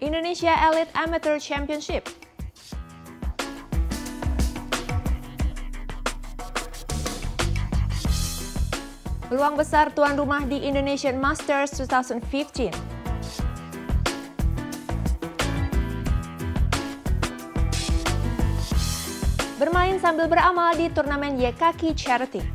Indonesia Elite Amateur Championship. Peluang besar tuan rumah di Indonesian Masters 2015. Bermain sambil beramal di turnamen YKK Charity.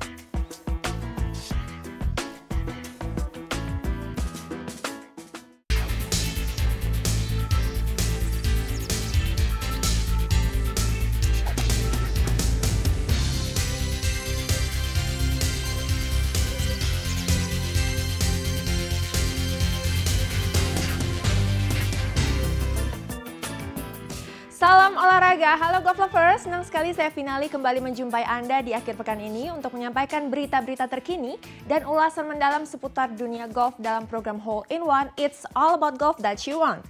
Salam olahraga, halo golf lovers, senang sekali saya Finali kembali menjumpai Anda di akhir pekan ini untuk menyampaikan berita-berita terkini dan ulasan mendalam seputar dunia golf dalam program Hole in One, It's All About Golf That You Want.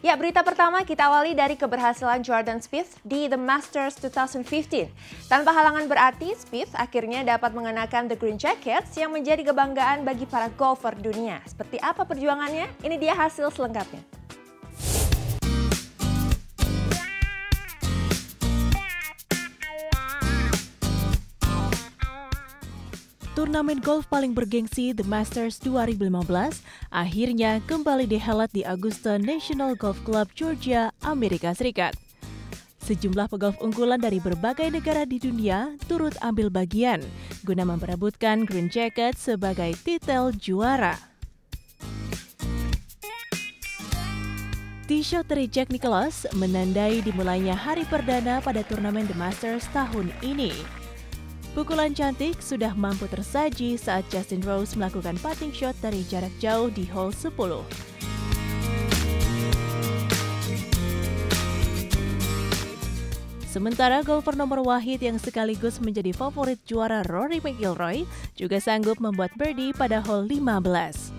Ya, berita pertama kita awali dari keberhasilan Jordan Spieth di The Masters 2015. Tanpa halangan berarti, Spieth akhirnya dapat mengenakan The Green Jackets yang menjadi kebanggaan bagi para golfer dunia. Seperti apa perjuangannya? Ini dia hasil selengkapnya. Turnamen golf paling bergengsi The Masters 2015 akhirnya kembali dihelat di Augusta National Golf Club, Georgia, Amerika Serikat. Sejumlah pegolf unggulan dari berbagai negara di dunia turut ambil bagian guna memperebutkan Green Jacket sebagai titel juara. Tee shot dari Jack Nicklaus menandai dimulainya hari perdana pada turnamen The Masters tahun ini. Pukulan cantik sudah mampu tersaji saat Justin Rose melakukan putting shot dari jarak jauh di hole 10. Sementara golfer nomor wahid yang sekaligus menjadi favorit juara Rory McIlroy juga sanggup membuat birdie pada hole 15.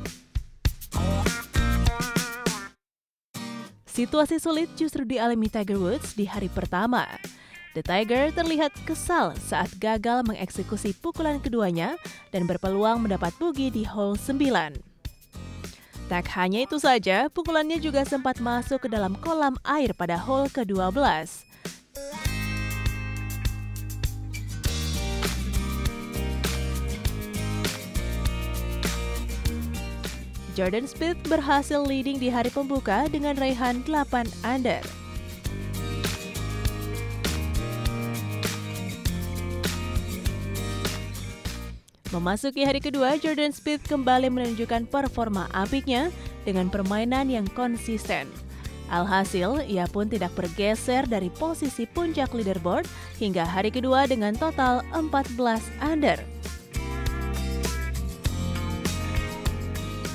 Situasi sulit justru dialami Tiger Woods di hari pertama. The Tiger terlihat kesal saat gagal mengeksekusi pukulan keduanya dan berpeluang mendapat bogey di hole 9. Tak hanya itu saja, pukulannya juga sempat masuk ke dalam kolam air pada hole ke-12. Jordan Spieth berhasil leading di hari pembuka dengan raihan 8 under. Memasuki hari kedua, Jordan Spieth kembali menunjukkan performa apiknya dengan permainan yang konsisten. Alhasil, ia pun tidak bergeser dari posisi puncak leaderboard hingga hari kedua dengan total 14 under.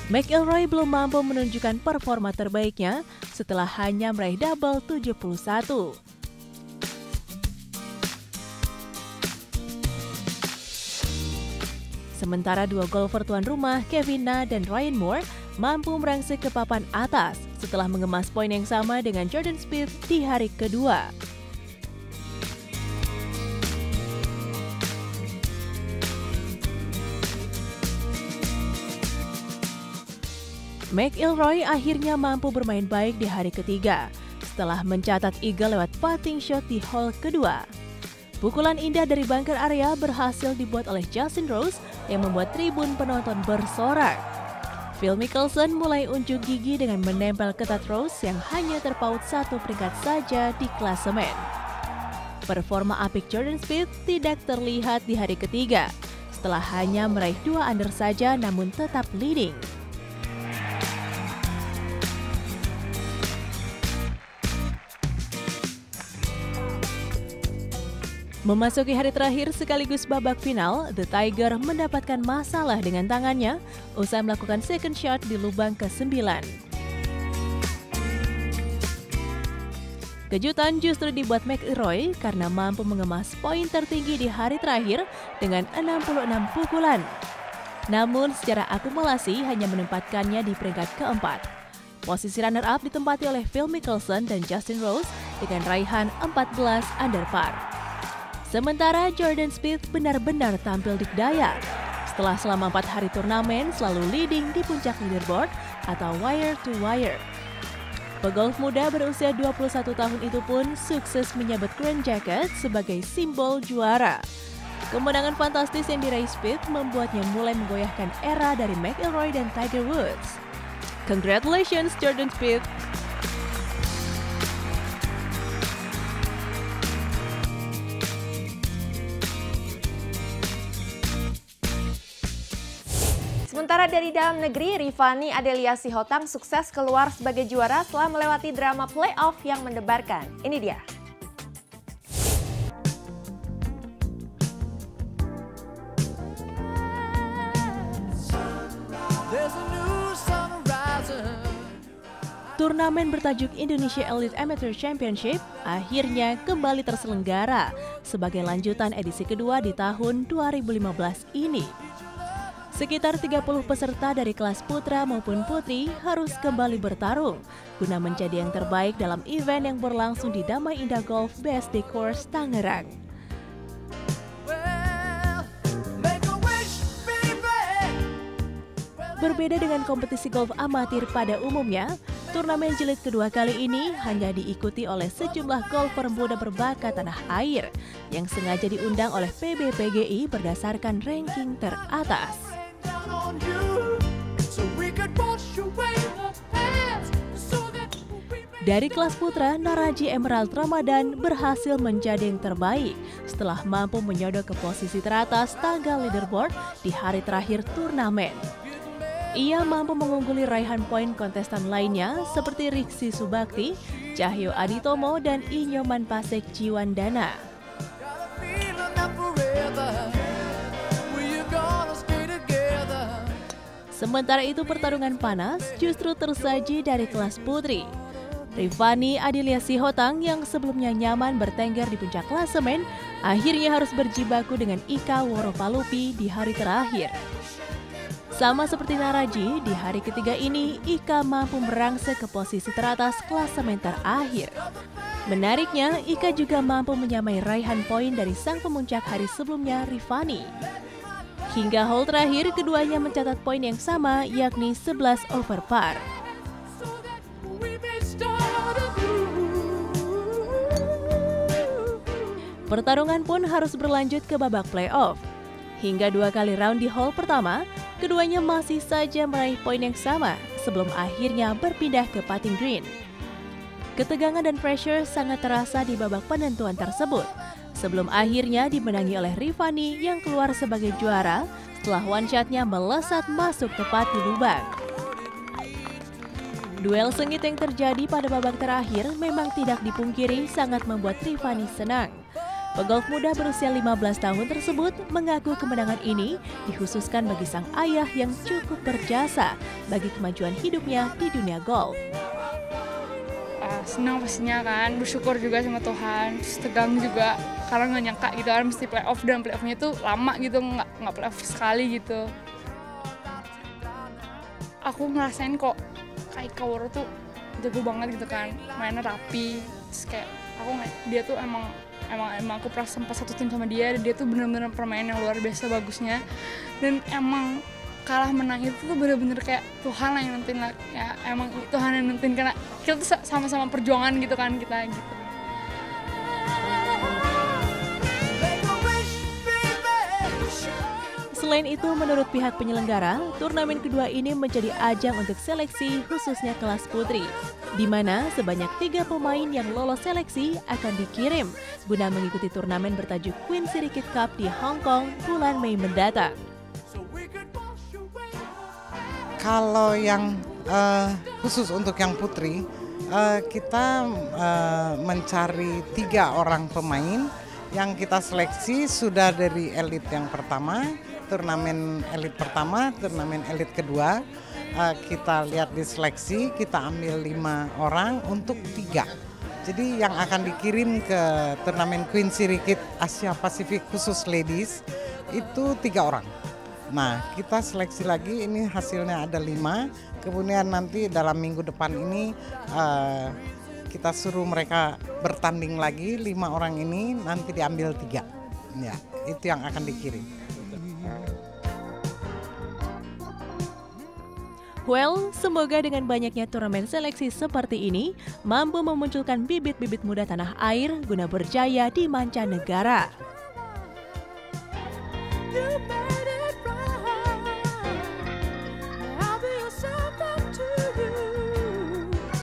McIlroy belum mampu menunjukkan performa terbaiknya setelah hanya meraih double 71. Sementara dua golfer tuan rumah, Kevin Na dan Ryan Moore, mampu merangsek ke papan atas setelah mengemas poin yang sama dengan Jordan Spieth di hari kedua. McIlroy akhirnya mampu bermain baik di hari ketiga setelah mencatat eagle lewat putting shot di hole kedua. Pukulan indah dari bunker area berhasil dibuat oleh Justin Rose yang membuat tribun penonton bersorak. Phil Mickelson mulai unjuk gigi dengan menempel ketat Rose yang hanya terpaut satu peringkat saja di klasemen. Performa apik Jordan Spieth tidak terlihat di hari ketiga setelah hanya meraih 2 under saja namun tetap leading. Memasuki hari terakhir sekaligus babak final, The Tiger mendapatkan masalah dengan tangannya usai melakukan second shot di lubang ke-9. Kejutan justru dibuat McIlroy karena mampu mengemas poin tertinggi di hari terakhir dengan 66 pukulan. Namun secara akumulasi hanya menempatkannya di peringkat keempat. Posisi runner-up ditempati oleh Phil Mickelson dan Justin Rose dengan raihan 14 under par. Sementara Jordan Spieth benar-benar tampil dikdaya setelah selama 4 hari turnamen selalu leading di puncak leaderboard atau wire to wire. Pegolf muda berusia 21 tahun itu pun sukses menyabet Grand Jacket sebagai simbol juara. Kemenangan fantastis yang diraih Spieth membuatnya mulai menggoyahkan era dari McIlroy dan Tiger Woods. Congratulations Jordan Spieth! Sementara dari dalam negeri, Rifani Adelia Sihotang sukses keluar sebagai juara setelah melewati drama playoff yang mendebarkan. Ini dia. Turnamen bertajuk Indonesia Elite Amateur Championship akhirnya kembali terselenggara sebagai lanjutan edisi kedua di tahun 2015 ini. Sekitar 30 peserta dari kelas putra maupun putri harus kembali bertarung guna menjadi yang terbaik dalam event yang berlangsung di Damai Indah Golf BSD Course Tangerang. Berbeda dengan kompetisi golf amatir pada umumnya, turnamen jilid kedua kali ini hanya diikuti oleh sejumlah golfer muda berbakat tanah air yang sengaja diundang oleh PBPGI berdasarkan ranking teratas. Dari kelas putra, Naraji Emerald Ramadan berhasil menjadi yang terbaik setelah mampu menyodok ke posisi teratas tangga leaderboard di hari terakhir turnamen. Ia mampu mengungguli raihan poin kontestan lainnya seperti Riksi Subakti, Cahyo Aditomo, dan Inyoman Pasek Jiwandana. Sementara itu pertarungan panas justru tersaji dari kelas putri. Rifani Adelia Sihotang yang sebelumnya nyaman bertengger di puncak klasemen akhirnya harus berjibaku dengan Ika Woropalupi di hari terakhir. Sama seperti Naraji, di hari ketiga ini Ika mampu merangsek ke posisi teratas klasemen terakhir. Menariknya, Ika juga mampu menyamai raihan poin dari sang pemuncak hari sebelumnya, Rifani. Hingga hole terakhir, keduanya mencatat poin yang sama, yakni 11 over par. Pertarungan pun harus berlanjut ke babak playoff. Hingga 2 kali round di hole pertama, keduanya masih saja meraih poin yang sama sebelum akhirnya berpindah ke putting green. Ketegangan dan pressure sangat terasa di babak penentuan tersebut, sebelum akhirnya dimenangi oleh Rifani yang keluar sebagai juara setelah one shot-nya melesat masuk tepat di lubang. Duel sengit yang terjadi pada babak terakhir memang tidak dipungkiri sangat membuat Rifani senang. Pegolf muda berusia 15 tahun tersebut mengaku kemenangan ini dikhususkan bagi sang ayah yang cukup berjasa bagi kemajuan hidupnya di dunia golf. Senang pastinya kan, bersyukur juga sama Tuhan, terus tegang juga karena nggak nyangka gitu kan mesti playoff dan playoffnya tuh lama gitu, nggak playoff sekali gitu. Aku ngerasain kok kayak Ika Woro tuh jago banget gitu kan, mainnya rapi, terus kayak aku dia tuh emang aku pernah sempat satu tim sama dia dan dia tuh bener-bener permain yang luar biasa bagusnya, dan emang kalah menang itu tuh bener-bener kayak Tuhan yang nentuin lah, ya emang Tuhan yang nentuin karena kita tuh sama-sama perjuangan gitu kan kita gitu. Selain itu, menurut pihak penyelenggara, turnamen kedua ini menjadi ajang untuk seleksi khususnya kelas putri, di mana sebanyak 3 pemain yang lolos seleksi akan dikirim guna mengikuti turnamen bertajuk Queen Sirikit Cup di Hong Kong bulan Mei mendatang. Kalau yang khusus untuk yang putri, kita mencari 3 orang pemain yang kita seleksi sudah dari elit yang pertama, turnamen elit pertama, turnamen elit kedua. Kita lihat di seleksi, kita ambil 5 orang untuk 3. Jadi yang akan dikirim ke turnamen Queen Sirikit Asia Pasifik khusus ladies itu 3 orang. Nah, kita seleksi lagi, ini hasilnya ada 5. Kemudian nanti dalam minggu depan ini kita suruh mereka bertanding lagi, 5 orang ini nanti diambil 3. Ya, itu yang akan dikirim. Well, semoga dengan banyaknya turnamen seleksi seperti ini mampu memunculkan bibit-bibit muda tanah air guna berjaya di mancanegara.